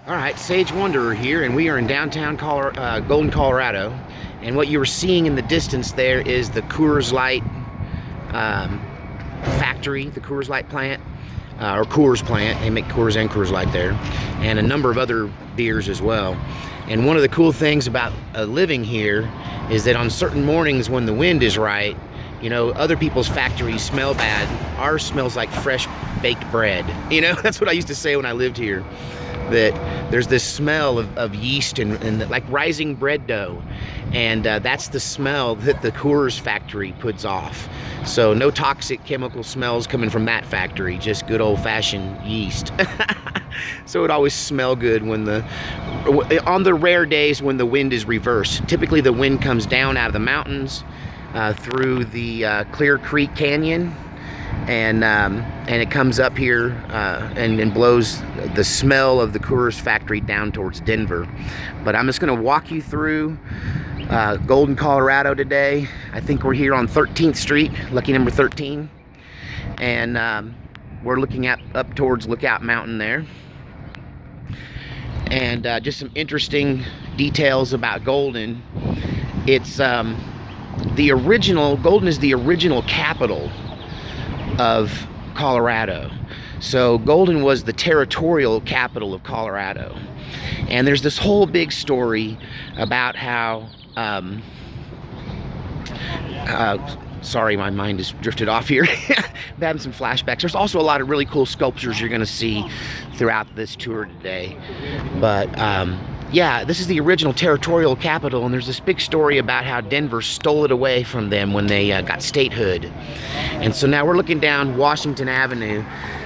All right, Sage Wanderer here, and we are in downtown Golden, Colorado. And what you were seeing in the distance there is the Coors Light um, factory, the Coors Light plant, or Coors plant. They make Coors and Coors Light there, and a number of other beers as well. And one of the cool things about living here is that on certain mornings when the wind is right, you know, other people's factories smell bad. Ours smells like fresh baked bread. You know, that's what I used to say when I lived here. That there's this smell of yeast and like rising bread dough, and that's the smell that the Coors factory puts off. So no toxic chemical smells coming from that factory, just good old-fashioned yeast. So it always smell good when on the rare days when the wind is reversed. Typically the wind comes down out of the mountains through the Clear Creek Canyon, and it comes up here and blows the smell of the Coors factory down towards Denver. But I'm just going to walk you through Golden, Colorado today. I think we're here on 13th Street, lucky number 13, and we're looking up towards Lookout Mountain there. And just some interesting details about Golden. It's the original, Golden is the original capital of Colorado. So Golden was the territorial capital of Colorado. And there's this whole big story about how sorry, my mind has drifted off here. I'm having some flashbacks. There's also a lot of really cool sculptures you're going to see throughout this tour today. But yeah, this is the original territorial capital, and there's this big story about how Denver stole it away from them when they got statehood. And so now we're looking down Washington Avenue.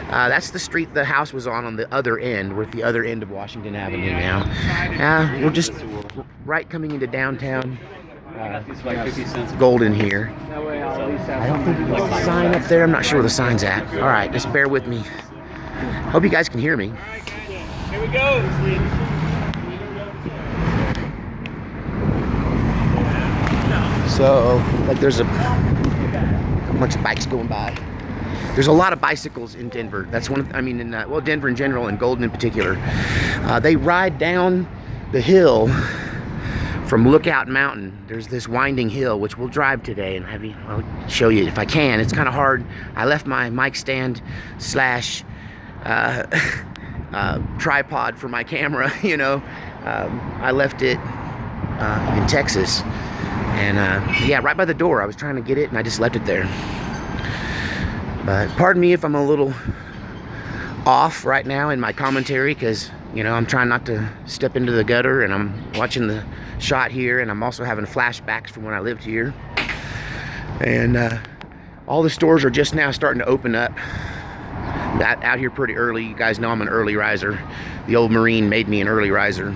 That's the street the house was on the other end. We're at the other end of Washington Avenue now. We're just right coming into downtown Golden here. I don't think there's a sign up there. I'm not sure where the sign's at. All right, just bear with me. Hope you guys can hear me. Here we go. So, like, there's a bunch of bikes going by. There's a lot of bicycles in Denver. That's one of, I mean, well, Denver in general and Golden in particular. They ride down the hill from Lookout Mountain. There's this winding hill, which we'll drive today, and I'll show you if I can. It's kind of hard. I left my mic stand slash tripod for my camera, you know. I left it in Texas. And yeah, right by the door. I was trying to get it and I just left it there. But pardon me if I'm a little off right now in my commentary, because, you know, I'm trying not to step into the gutter, and I'm watching the shot here, and I'm also having flashbacks from when I lived here. And all the stores are just now starting to open up. Out here pretty early. You guys know I'm an early riser. The old Marine made me an early riser.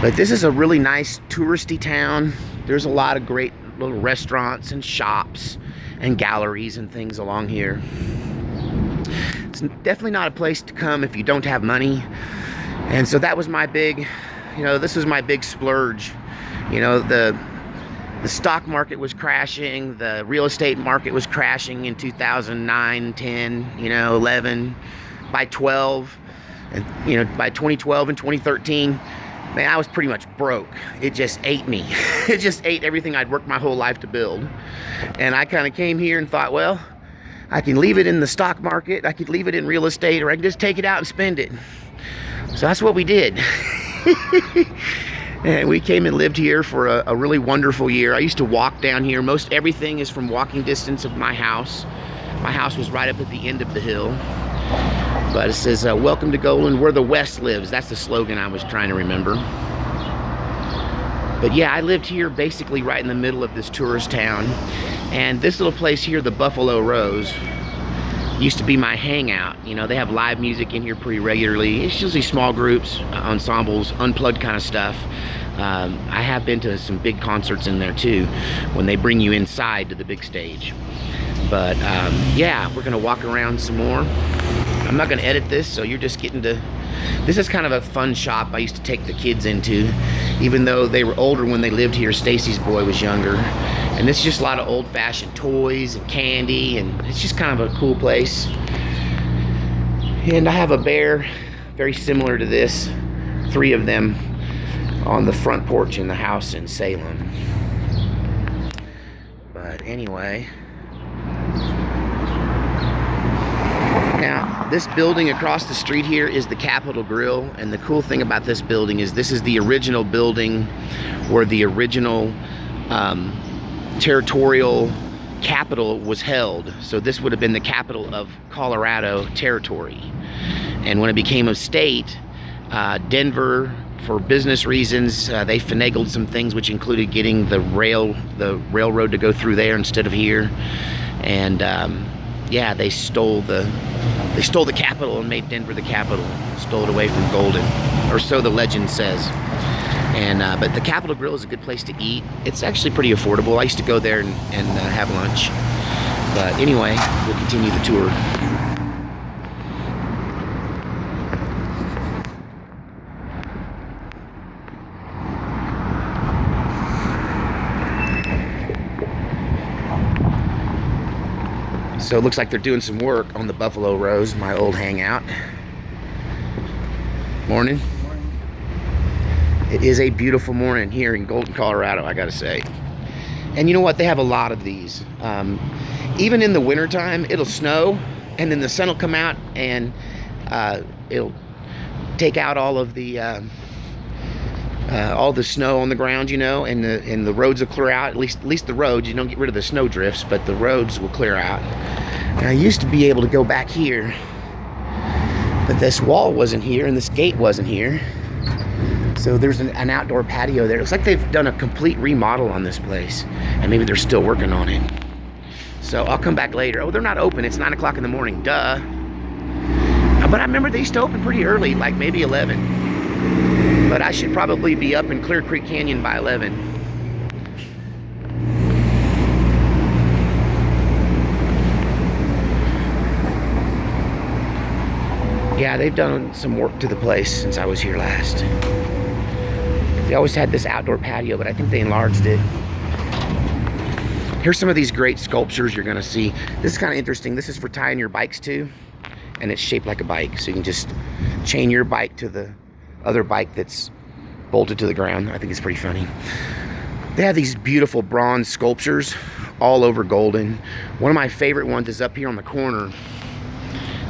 But this is a really nice touristy town. There's a lot of great little restaurants and shops and galleries and things along here. It's definitely not a place to come if you don't have money. And so that was my big, you know, this was my big splurge. You know, the stock market was crashing, the real estate market was crashing in 2009, 10, you know, 11, by 12, and, you know, by 2012 and 2013. Man, I was pretty much broke. It just ate me. It just ate everything I'd worked my whole life to build. And I kind of came here and thought, well, I can leave it in the stock market, I could leave it in real estate, or I can just take it out and spend it. So that's what we did. And we came and lived here for a really wonderful year. I used to walk down here. Most everything is from walking distance of my house. My house was right up at the end of the hill. But it says, welcome to Golden, where the West lives. That's the slogan I was trying to remember. But yeah, I lived here basically right in the middle of this tourist town. And this little place here, the Buffalo Rose, used to be my hangout. You know, they have live music in here pretty regularly. It's usually small groups, ensembles, unplugged kind of stuff. I have been to some big concerts in there too, when they bring you inside to the big stage. But yeah, we're gonna walk around some more. I'm not gonna edit this, so you're just getting to, this is kind of a fun shop I used to take the kids into, even though they were older when they lived here. Stacy's boy was younger. And this is just a lot of old-fashioned toys and candy, and it's just kind of a cool place. And I have a bear very similar to this. 3 of them on the front porch in the house in Salem. But anyway, now this building across the street here is the Capitol Grill, and the cool thing about this building is this is the original building where the original territorial capital was held. So this would have been the capital of Colorado Territory. And when it became a state, Denver, for business reasons, they finagled some things, which included getting the railroad to go through there instead of here. And yeah, they stole the capital and made Denver the capital. Stole it away from Golden, or so the legend says. And but the Capitol Grill is a good place to eat. It's actually pretty affordable. I used to go there and have lunch. But anyway, we'll continue the tour. So it looks like they're doing some work on the Buffalo Rose, my old hangout. Morning. It is a beautiful morning here in Golden, Colorado, I gotta say. And you know what? They have a lot of these. Even in the wintertime, it'll snow, and then the sun will come out, and it'll take out all the snow on the ground, you know, and the roads will clear out. At least the roads. You don't get rid of the snow drifts, but the roads will clear out. And I used to be able to go back here, but this wall wasn't here, and this gate wasn't here. So there's an outdoor patio there. It looks like they've done a complete remodel on this place, and maybe they're still working on it. So I'll come back later. Oh, they're not open. It's 9 o'clock in the morning. Duh. But I remember they used to open pretty early, like maybe 11. But I should probably be up in Clear Creek Canyon by 11. Yeah, they've done some work to the place since I was here last. They always had this outdoor patio, but I think they enlarged it. Here's some of these great sculptures you're gonna see. This is kind of interesting. This is for tying your bikes to, and it's shaped like a bike. So you can just chain your bike to the other bike that's bolted to the ground. I think it's pretty funny. They have these beautiful bronze sculptures all over Golden. One of my favorite ones is up here on the corner.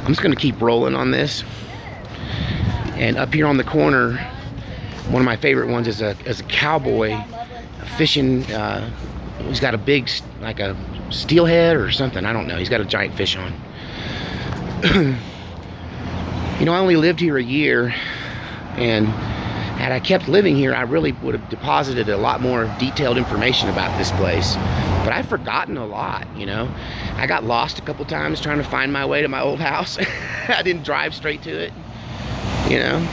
I'm just gonna keep rolling on this. And up here on the corner, one of my favorite ones is a cowboy fishing. He's got a big, like a steelhead or something. I don't know. He's got a giant fish on. You know, I only lived here a year, and had I kept living here, I really would have deposited a lot more detailed information about this place. But I've forgotten a lot, you know. I got lost a couple times trying to find my way to my old house. I didn't drive straight to it, you know.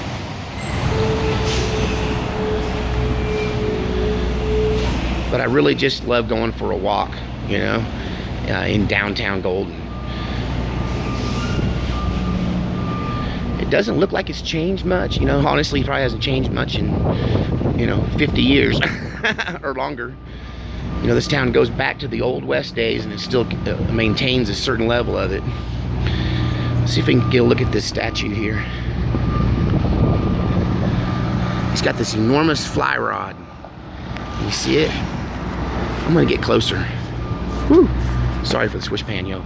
But I really just love going for a walk, you know, in downtown Golden. It doesn't look like it's changed much, you know. Honestly, it probably hasn't changed much in, you know, 50 years or longer. You know, this town goes back to the old West days, and it still maintains a certain level of it. Let's see if we can get a look at this statue here. He's got this enormous fly rod. Can you see it? I'm gonna get closer. Woo! Sorry for the switch pan, yo.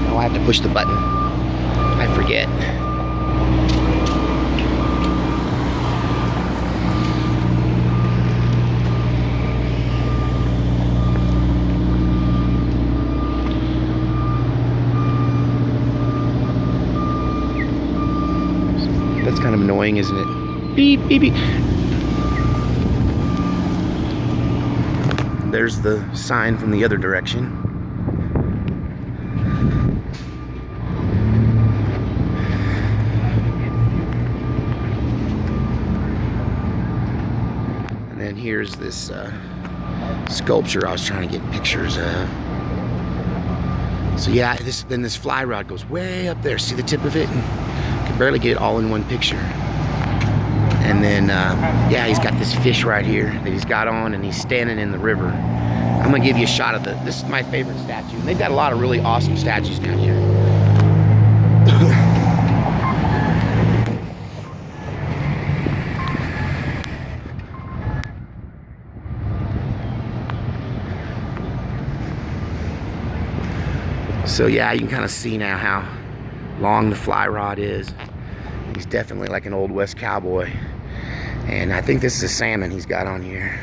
Oh, I have to push the button. I forget. That's kind of annoying, isn't it? Beep, beep, beep. There's the sign from the other direction. And then here's this sculpture I was trying to get pictures of. So yeah, this fly rod goes way up there. See the tip of it? Can barely get it all in one picture. And then, yeah, he's got this fish right here that he's got on, and he's standing in the river. I'm gonna give you a shot of this is my favorite statue. And they've got a lot of really awesome statues down here. So yeah, you can kind of see now how long the fly rod is. He's definitely like an Old West cowboy. And I think this is a salmon he's got on here.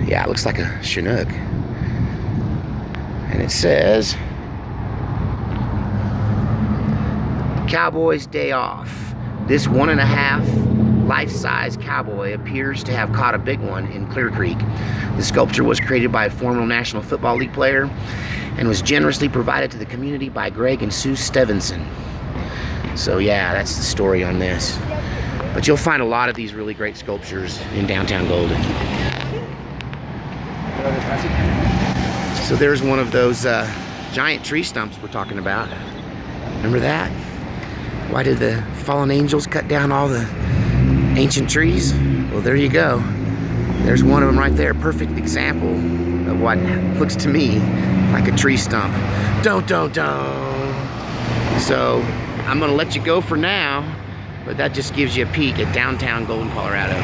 Yeah, it looks like a Chinook. And it says, Cowboy's Day Off. This 1.5 life-size cowboy appears to have caught a big one in Clear Creek. The sculpture was created by a former National Football League player and was generously provided to the community by Greg and Sue Stevenson. So yeah, that's the story on this. But you'll find a lot of these really great sculptures in downtown Golden. So there's one of those giant tree stumps we're talking about. Remember that? Why did the fallen angels cut down all the ancient trees? Well, there you go. There's one of them right there. Perfect example of what looks to me like a tree stump. Don't. So I'm gonna let you go for now, but that just gives you a peek at downtown Golden, Colorado.